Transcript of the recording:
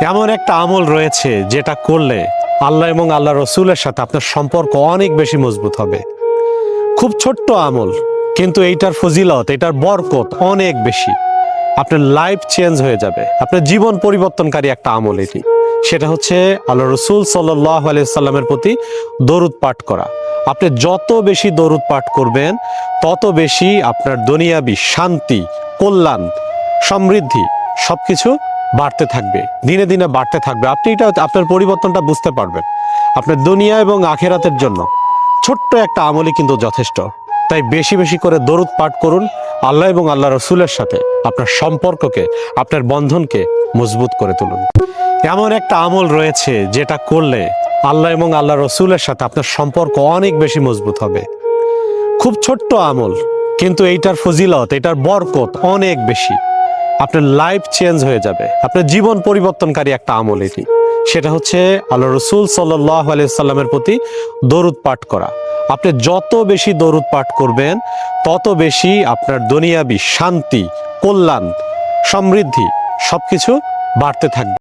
এমন একটা আমল রয়েছে যেটা করলে আল্লাহ এবং আল্লাহ রসুলের সাথে আপনার সম্পর্ক অনেক বেশি মজবুত হবে। খুব ছোট্ট আমল, কিন্তু এইটার ফজিলত, এটার বরকত অনেক বেশি। আপনার লাইফ চেঞ্জ হয়ে যাবে, আপনার জীবন পরিবর্তনকারী একটা আমল এটি। সেটা হচ্ছে আল্লাহ রসুল সাল্লাল্লাহু আলাইহি সাল্লামের প্রতি দরুদ পাঠ করা। আপনি যত বেশি দরুদ পাঠ করবেন তত বেশি আপনার দুনিয়াবি শান্তি, কল্যাণ, সমৃদ্ধি সবকিছু বাড়তে থাকবে, দিনে দিনে বাড়তে থাকবে। আপনি এটা আপনার পরিবর্তনটা বুঝতে পারবেন। আপনার দুনিয়া এবং আখিরাতের জন্য ছোট্ট একটা আমলই কিন্তু যথেষ্ট। তাই বেশি বেশি করে দরুদ পাঠ করুন। আল্লাহ এবং আল্লাহ রসুলের সাথে আপনার সম্পর্ককে, আপনার বন্ধনকে মজবুত করে তুলুন। এমন একটা আমল রয়েছে যেটা করলে আল্লাহ এবং আল্লাহ রসুলের সাথে আপনার সম্পর্ক অনেক বেশি মজবুত হবে। খুব ছোট্ট আমল, কিন্তু এইটার ফজিলত, এটার বরকত অনেক বেশি। আপনার লাইফ চেঞ্জ হয়ে যাবে, আপনার জীবন পরিবর্তনকারী একটা আমল এটি। সেটা হচ্ছে আল্লাহ রসুল সাল্লাল্লাহু আলাইহি সাল্লামের প্রতি দরুদ পাঠ করা। আপনি যত বেশি দরুদ পাঠ করবেন তত বেশি আপনার দুনিয়াবি শান্তি, কল্যাণ, সমৃদ্ধি সবকিছু বাড়তে থাকবে।